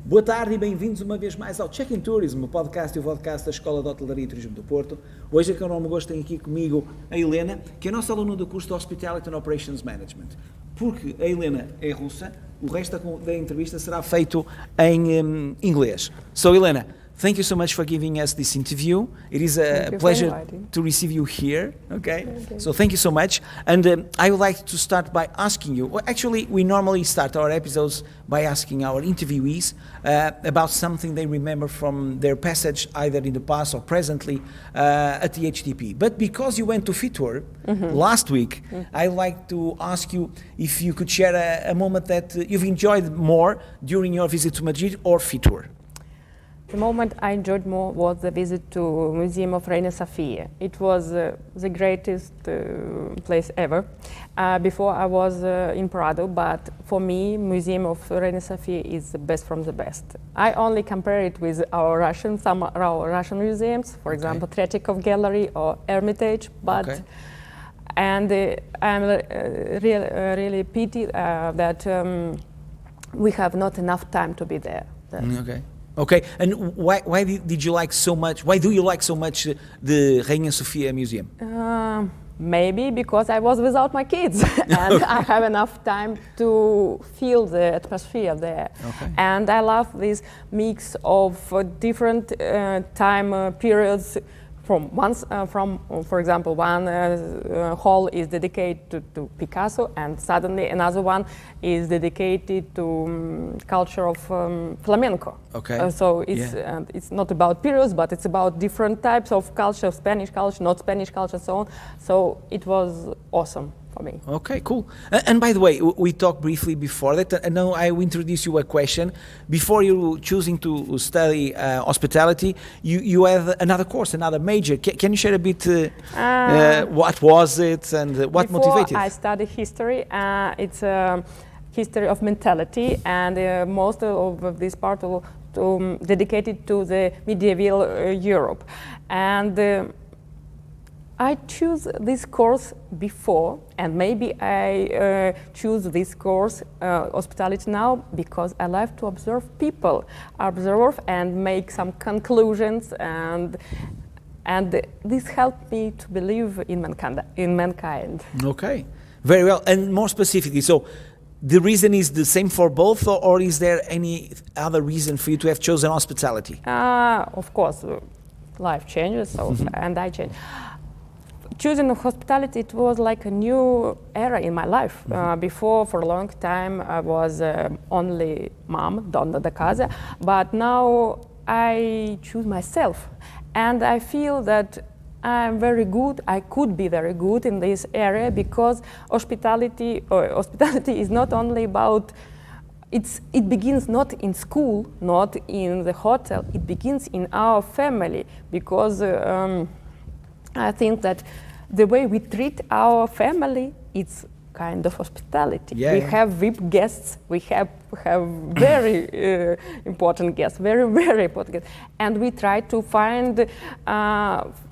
Boa tarde e bem-vindos uma vez mais ao Check-in Turismo, o podcast e o podcast da Escola de Hotelaria e Turismo do Porto. Hoje, com o nome gosto, tenho aqui comigo a Elena, que é a nossa aluna do curso de Hospitality and Operations Management. Porque a Elena é russa, o resto da entrevista será feito em inglês. So, Elena, thank you so much for giving us this interview. It is a pleasure to receive you here. Okay? So thank you so much. And I would like to start by asking you. Well, actually, we normally start our episodes by asking our interviewees about something they remember from their passage, either in the past or presently, at the HTP. But because you went to Fitur last week, I'd like to ask you if you could share a moment that you've enjoyed more during your visit to Madrid or Fitur. The moment I enjoyed more was the visit to Museum of Reina Sofia. It was the greatest place ever. Before I was in Prado, but for me, Museum of Reina Sofia is the best from the best. I only compare it with our Russian museums, for example, Tretyakov Gallery or Hermitage, but and I'm really pity that we have not enough time to be there. Okay, and why did you like so much? Why do you like so much the Reina Sofia Museum? Maybe because I was without my kids and I have enough time to feel the atmosphere there. And I love this mix of different time periods. For example, one hall is dedicated to Picasso, and suddenly another one is dedicated to culture of flamenco. So it's not about periods, but it's about different types of culture, Spanish culture, not Spanish culture, and so on. So it was awesome for me. Okay, cool. And by the way, we talked briefly before that, and now I will introduce you a question. Before you choosing to study hospitality, you have another course, another major. Can you share a bit what was it and what motivated? I studied history. It's history of mentality, and most of this part dedicated to the medieval Europe. And I choose this course before, and maybe I choose this course, hospitality now, because I like to observe people, observe and make some conclusions, and this helped me to believe in mankind. Okay, very well. And more specifically, so the reason is the same for both, or is there any other reason for you to have chosen hospitality? Of course, life changes, and I change. Choosing hospitality, it was like a new era in my life. Before, for a long time, I was only mom, donna da casa, but now I choose myself. And I feel that I'm very good, I could be very good in this area, because hospitality is not only about, it begins not in school, not in the hotel, it begins in our family, because I think that the way we treat our family, it's kind of hospitality. We have VIP guests, we have very important guests, very, very important guests. And we try to find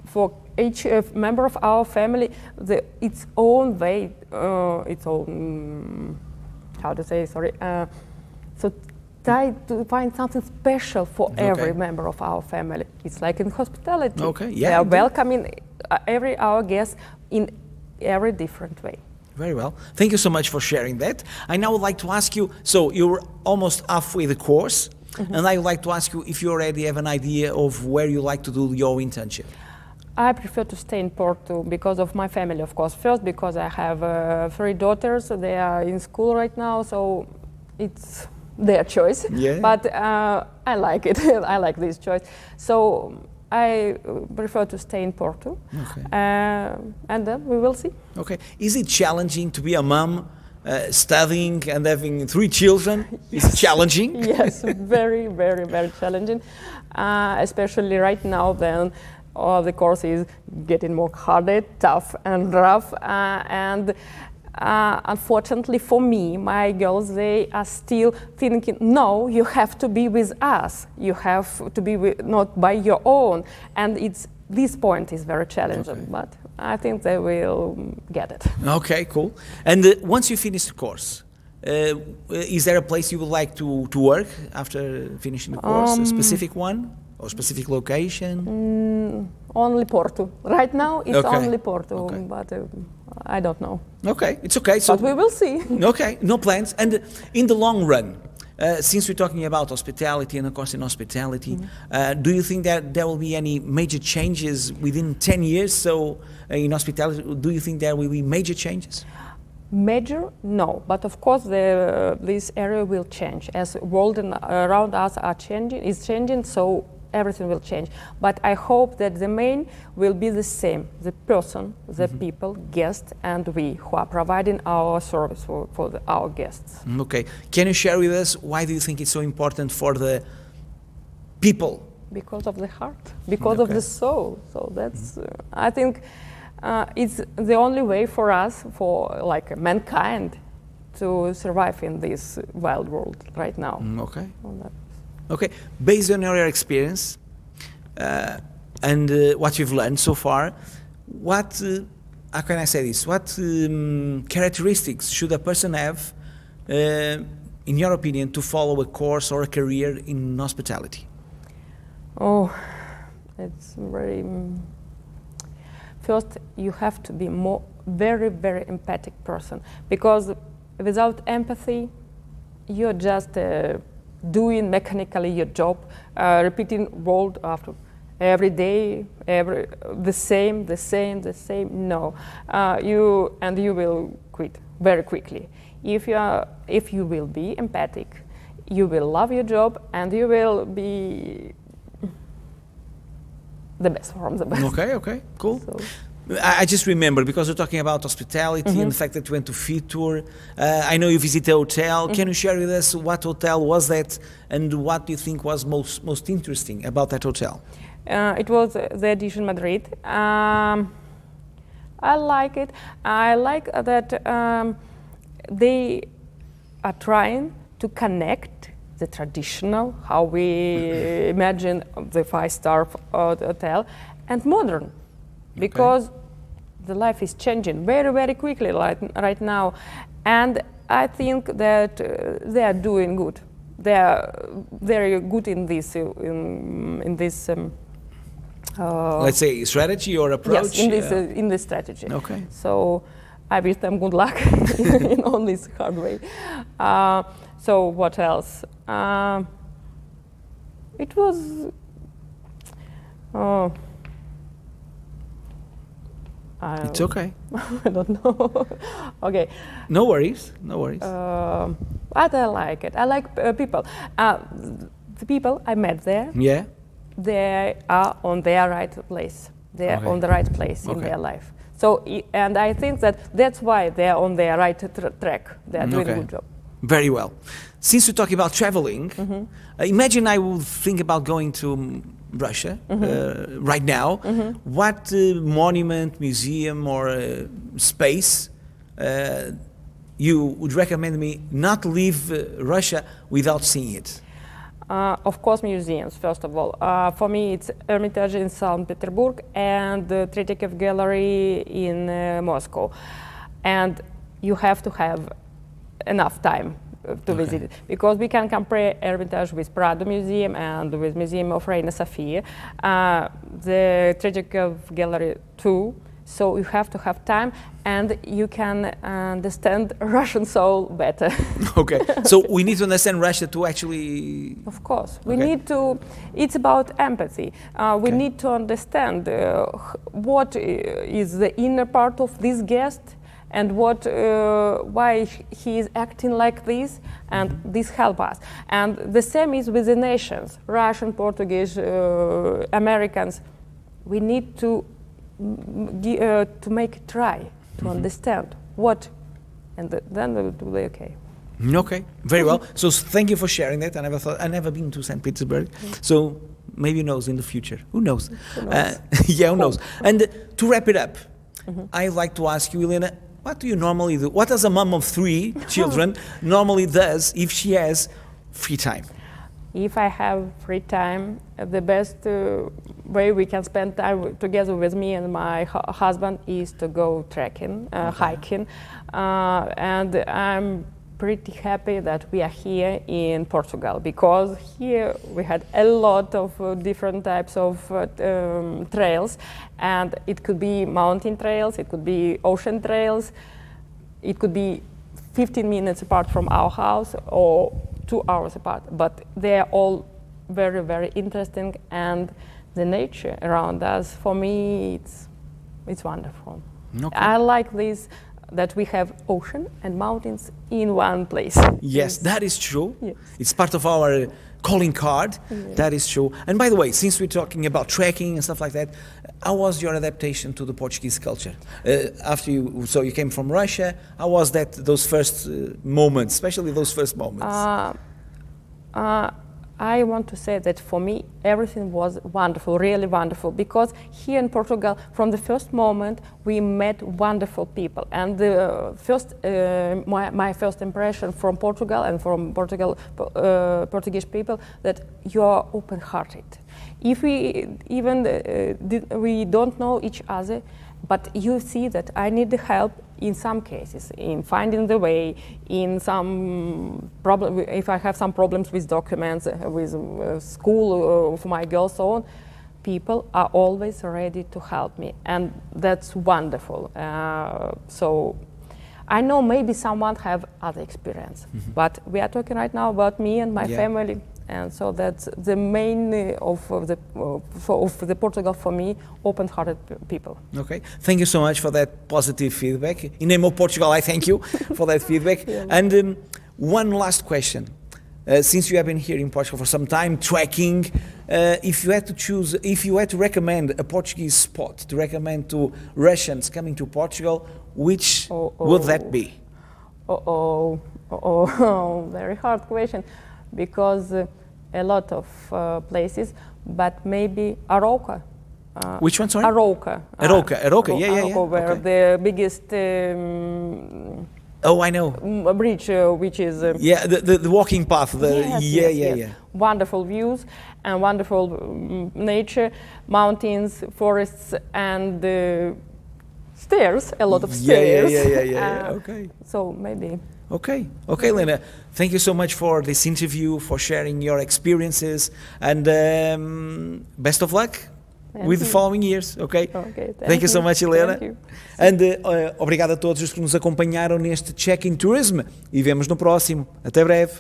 for each member of our family its own way, its own, so try to find something special for every member of our family. It's like in hospitality. They are welcoming our guests in every different way. Very well. Thank you so much for sharing that. I now would like to ask you, so you're almost halfway the course, and I would like to ask you if you already have an idea of where you like to do your internship. I prefer to stay in Porto because of my family, of course. First, because I have 3 daughters. They are in school right now, so it's their choice, but I like it. I like this choice. So I prefer to stay in Porto, and then we will see. Okay. Is it challenging to be a mom, studying and having 3 children? Is it challenging? Yes, very, very, very challenging, especially right now when the course is getting more harder, tough and rough, and unfortunately for me, my girls, they are still thinking, no, you have to be with us. You have to be not by your own. And this point is very challenging, but I think they will get it. Okay, cool. And once you finish the course, Is there a place you would like to work after finishing the course? A specific one or specific location? Only Porto. Right now, it's Okay. only Porto, Okay. but I don't know. Okay, it's okay. So But we will see. okay, no plans. And in the long run, since we're talking about hospitality and of course in hospitality, do you think that there will be any major changes within 10 years? So in hospitality, do you think there will be major changes? Major, no, but of course this area will change as world around us is changing, so everything will change. But I hope that the main will be the same: the person, the people, guests, and we who are providing our service for our guests. Okay, can you share with us why do you think it's so important for the people? Because of the heart, because of the soul. So that's I think. It's the only way for us, for like mankind, to survive in this wild world right now. Okay. Okay. Based on your experience and what you've learned so far, what how can I say this? What characteristics should a person have, in your opinion, to follow a course or a career in hospitality? Oh, it's very. First, you have to be very, very empathic person, because without empathy, you're just doing mechanically your job, repeating word after every day, the same. No, you will quit very quickly. If you will be empathic, you will love your job, and you will be the best from the best. Okay, cool. So. I just remember, because we're talking about hospitality and the fact that you went to Fitur. I know you visited a hotel. Can you share with us what hotel was that and what do you think was most interesting about that hotel? It was the Edition Madrid. I like it. I like that they are trying to connect the traditional, how we imagine the 5-star hotel, and modern, because the life is changing very, very quickly right now, and I think that they are doing good. They are very good in this let's say strategy or approach. Yes, in this strategy. Okay. So I wish them good luck on this hard way. So what else? It was. It's okay. I don't know. Okay. No worries. But I like it. I like people. The people I met there. Yeah. They are on their right place. They are on the right place in their life. So, and I think that's why they are on their right track. They are doing a good job. Very well. Since we're talking about traveling, imagine I would think about going to Russia right now. What monument, museum, or space you would recommend me not leave Russia without seeing it? Of course, museums, first of all. For me, it's Hermitage in St. Petersburg and the Tretьяков Gallery in Moscow. And you have to have enough time to visit it, because we can compare Hermitage with Prado Museum and with Museum of Reina Sofia, the Tretьяков Gallery too. So you have to have time, and you can understand Russian soul better. Okay, so we need to understand Russia to actually. Of course, we need to. It's about empathy. We need to understand what is the inner part of this guest, and why he is acting like this, and this help us. And the same is with the nations, Russian, Portuguese, Americans. We need to make a try to understand what, and then it will be okay. Okay, very well. So thank you for sharing that. I never been to St. Petersburg, so maybe who knows in the future? Who knows? Yeah, who knows? And to wrap it up, I'd like to ask you, Elena, what do you normally do? What does a mom of 3 children normally does if she has free time? If I have free time, the best way we can spend time together with me and my husband is to go trekking, hiking, and I'm pretty happy that we are here in Portugal, because here we had a lot of different types of trails, and it could be mountain trails, it could be ocean trails, it could be 15 minutes apart from our house or 2 hours apart, but they are all very, very interesting, and the nature around us, for me, it's wonderful. Okay. I like this, that we have ocean and mountains in one place. Yes, that is true. Yes. It's part of our calling card. Yes. That is true. And by the way, since we're talking about trekking and stuff like that, how was your adaptation to the Portuguese culture? So you came from Russia. How was that? Those first moments, especially those first moments. I want to say that for me everything was wonderful, really wonderful, because here in Portugal, from the first moment, we met wonderful people, and the first, my first impression from Portugal and from Portuguese people, that you are open-hearted. If we even we don't know each other, but you see that I need the help in some cases, in finding the way, in some problem, if I have some problems with documents, with school for my girls, so on, people are always ready to help me, and that's wonderful. So I know maybe someone have other experience, but we are talking right now about me and my family. And so that's the main of the Portugal for me, open-hearted people. Okay, thank you so much for that positive feedback. In name of Portugal, I thank you for that feedback. Yeah. And one last question. Since you have been here in Portugal for some time, trekking, if you had to recommend a Portuguese spot to recommend to Russians coming to Portugal, which would that be? Very hard question, because a lot of places, but maybe Arouca. Which one, sorry? Arouca. Arouca, yeah. Arouca, where Okay. the biggest Oh, I know. bridge, which is the walking path. yes. Wonderful views and wonderful nature, mountains, forests, and stairs. A lot of stairs. Yeah. Okay. So maybe. Okay, Elena. Thank you so much for this interview, for sharing your experiences, and best of luck with the following years, okay? Okay, thank you so much, Helena. Thank you. And obrigado a todos os que nos acompanharam neste Check-in Tourism e vemos no próximo. Até breve.